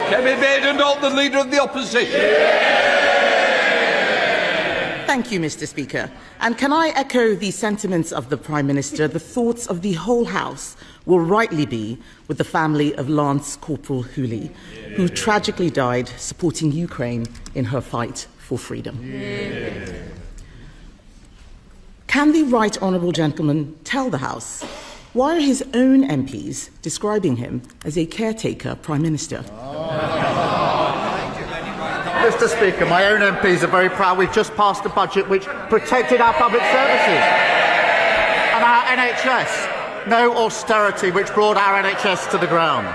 Kevin Badenoch, the Leader of the Opposition. Thank you, Mr. Speaker. And can I echo the sentiments of the Prime Minister? The thoughts of the whole House will rightly be with the family of Lance Corporal Hooley, who tragically died supporting Ukraine in her fight for freedom. Can the right honourable gentleman tell the House why are his own MPs describing him as a caretaker Prime Minister? Mr. Speaker, my own MPs are very proud. We've just passed a budget which protected our public services and our NHS. No austerity which brought our NHS to the ground.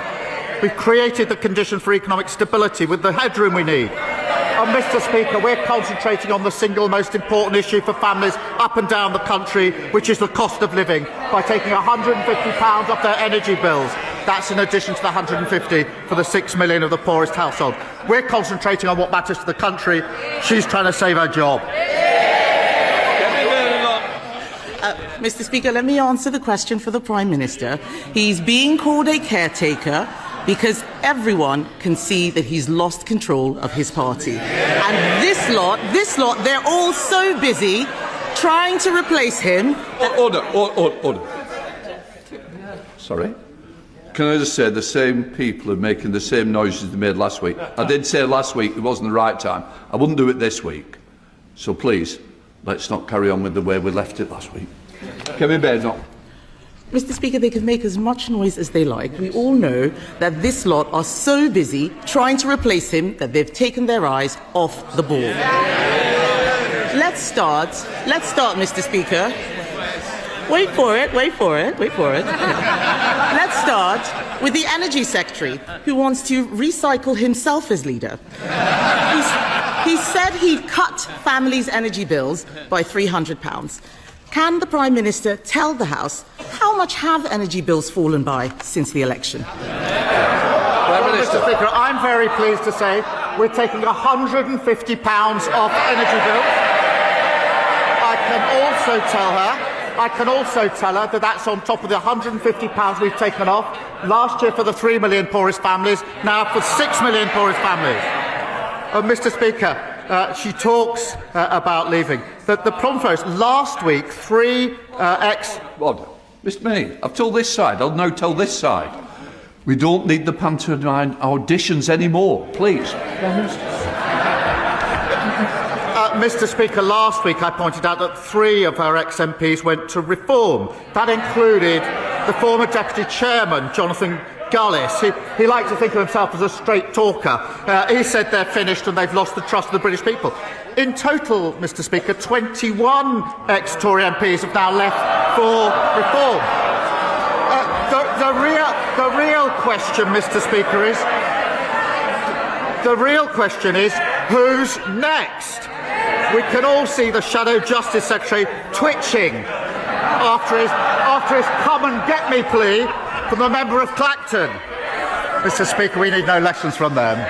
We've created the conditions for economic stability with the headroom we need. And Mr. Speaker, we're concentrating on the single most important issue for families up and down the country, which is the cost of living, by taking £150 off their energy bills. That's in addition to the 150 for the 6 million of the poorest household. We're concentrating on what matters to the country. She's trying to save her job. Mr. Speaker, let me answer the question for the Prime Minister. He's being called a caretaker because everyone can see that he's lost control of his party. And this lot, they're all so busy trying to replace him. Order. Sorry? Can I just say the same people are making the same noises they made last week. I did say last week it wasn't the right time. I wouldn't do it this week. So please, let's not carry on with the way we left it last week. Kevin Badenoch. Mr. Speaker, they can make as much noise as they like. We all know that this lot are so busy trying to replace him that they've taken their eyes off the ball. Let's start, Mr. Speaker. Wait for it. Let's start with the Energy Secretary, who wants to recycle himself as leader. He said he'd cut families' energy bills by £300. Can the Prime Minister tell the House how much have energy bills fallen by since the election? Well, Mr. Speaker, I'm very pleased to say we're taking £150 off energy bills. I can also tell her that that's on top of the £150 we've taken off last year for the 3 million poorest families, now for 6 million poorest families. Mr. Speaker, she talks about leaving. The problem for us, last week, Mr. May, I've told this side, I'll now tell this side. We don't need the pantomime auditions anymore, please. Mr. Speaker, last week I pointed out that 3 of her ex-MPs went to reform. That included the former Deputy Chairman, Jonathan Gullis. He liked to think of himself as a straight talker. He said they're finished and they've lost the trust of the British people. In total, Mr. Speaker, 21 ex-Tory MPs have now left for reform. The real question, Mr. Speaker, is who's next? We can all see the Shadow Justice Secretary twitching after his come and get me plea from the member of Clacton. Mr. Speaker, we need no lessons from them.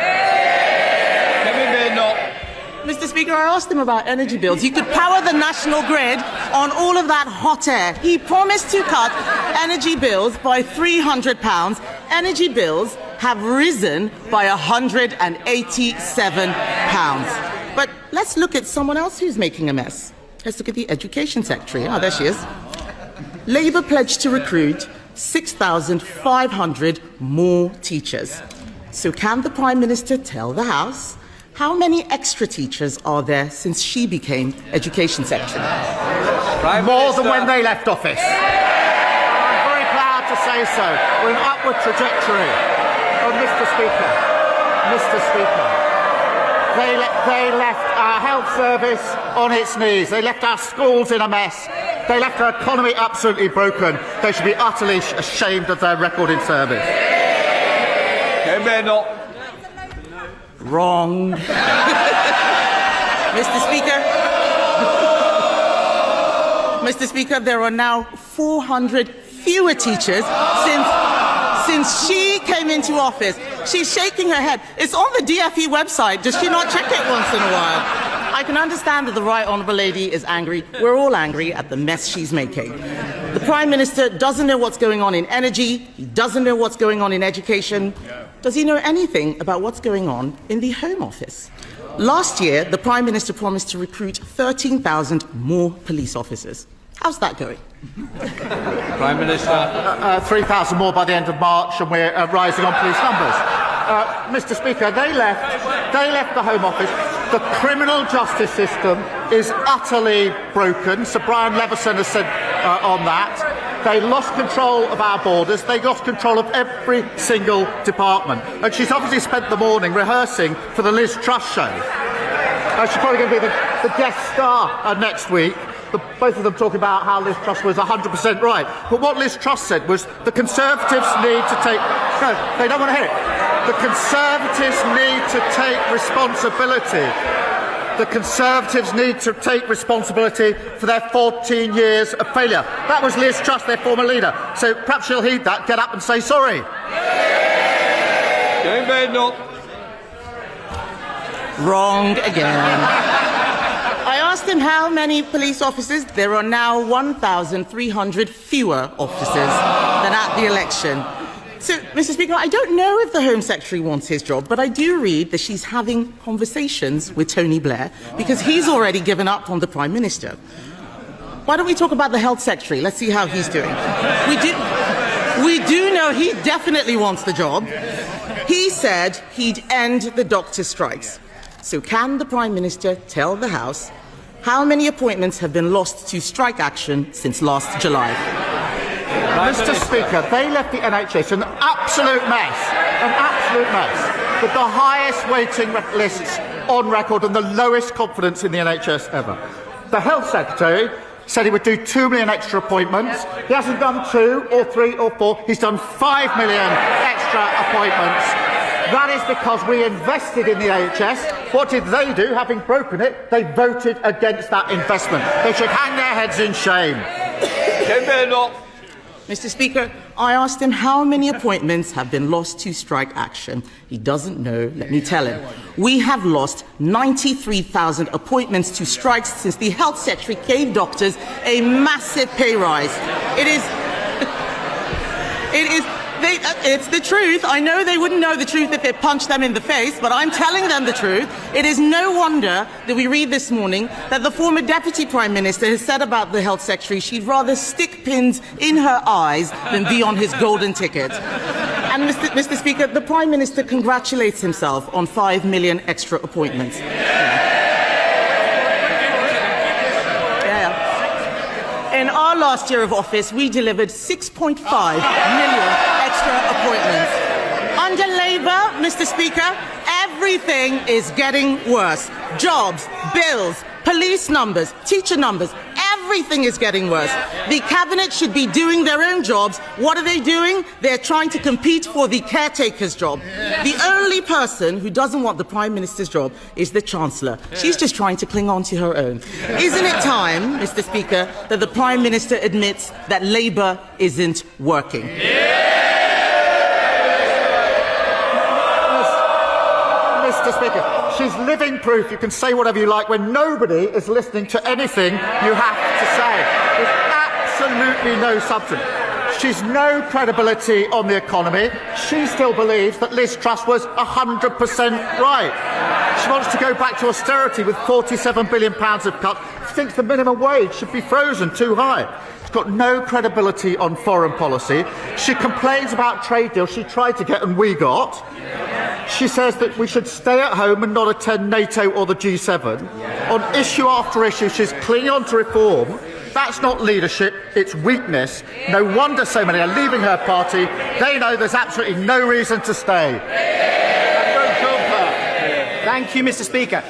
Mr. Speaker, I asked him about energy bills. He could power the national grid on all of that hot air. He promised to cut energy bills by £300. Energy bills have risen by £187. But let's look at someone else who's making a mess. Let's look at the Education Secretary. There she is. Labour pledged to recruit 6,500 more teachers. So can the Prime Minister tell the House how many extra teachers are there since she became Education Secretary? More than when they left office. I'm very proud to say so. We're in an upward trajectory. Mr. Speaker, they left our health service on its knees. They left our schools in a mess. They left our economy absolutely broken. They should be utterly ashamed of their record in service. Wrong. Mr. Speaker, there are now 400 fewer teachers since she came into office. She's shaking her head. It's on the DFE website. Does she not check it once in a while? I can understand that the Right Honourable Lady is angry. We're all angry at the mess she's making. The Prime Minister doesn't know what's going on in energy. He doesn't know what's going on in education. Does he know anything about what's going on in the Home Office? Last year, the Prime Minister promised to recruit 13,000 more police officers. How's that going? Prime Minister. 3,000 more by the end of March, and we're rising on police numbers. Mr. Speaker, they left the Home Office. The criminal justice system is utterly broken. Sir Brian Leveson has said on that. They lost control of our borders. They lost control of every single department. And she's obviously spent the morning rehearsing for the Liz Truss show. She's probably going to be the guest star next week. Both of them talking about how Liz Truss was 100% right. But what Liz Truss said was the Conservatives need to take... No, they don't want to hear it. The Conservatives need to take responsibility. The Conservatives need to take responsibility for their 14 years of failure. That was Liz Truss, their former leader. So perhaps she'll heed that, get up and say sorry. Badenoch. Wrong again. I asked him how many police officers. There are now 1,300 fewer officers than at the election. So, Mr. Speaker, I don't know if the Home Secretary wants his job, but I do read that she's having conversations with Tony Blair because he's already given up on the Prime Minister. Why don't we talk about the Health Secretary? Let's see how he's doing. We do know he definitely wants the job. He said he'd end the doctor strikes. So can the Prime Minister tell the House how many appointments have been lost to strike action since last July? Mr. Speaker, they left the NHS an absolute mess, with the highest waiting lists on record and the lowest confidence in the NHS ever. The Health Secretary said he would do 2 million extra appointments. He hasn't done 2 or 3 or 4. He's done 5 million extra appointments. That is because we invested in the NHS. What did they do? Having broken it, they voted against that investment. They should hang their heads in shame. Mr. Speaker, I asked him how many appointments have been lost to strike action. He doesn't know. Let me tell him. We have lost 93,000 appointments to strikes since the Health Secretary gave doctors a massive pay rise. It's the truth. I know they wouldn't know the truth if it punched them in the face, but I'm telling them the truth. It is no wonder that we read this morning that the former Deputy Prime Minister has said about the Health Secretary she'd rather stick pins in her eyes than be on his golden ticket. And Mr. Speaker, the Prime Minister congratulates himself on 5 million extra appointments. In our last year of office, we delivered 6.5 million extra appointments. Under Labour, Mr. Speaker, everything is getting worse. Jobs, bills, police numbers, teacher numbers, everything is getting worse. The Cabinet should be doing their own jobs. What are they doing? They're trying to compete for the caretaker's job. The only person who doesn't want the Prime Minister's job is the Chancellor. She's just trying to cling on to her own. Isn't it time, Mr. Speaker, that the Prime Minister admits that Labour isn't working? Mr. Speaker, she's living proof you can say whatever you like when nobody is listening to anything you have to say. There's absolutely no substance. She's no credibility on the economy. She still believes that Liz Truss was 100% right. She wants to go back to austerity with £47 billion of cuts. She thinks the minimum wage should be frozen too high. She's got no credibility on foreign policy. She complains about trade deals she tried to get and we got. She says that we should stay at home and not attend NATO or the G7. On issue after issue, she's clinging on to reform. That's not leadership, it's weakness. No wonder so many are leaving her party. They know there's absolutely no reason to stay. Thank you, Mr. Speaker.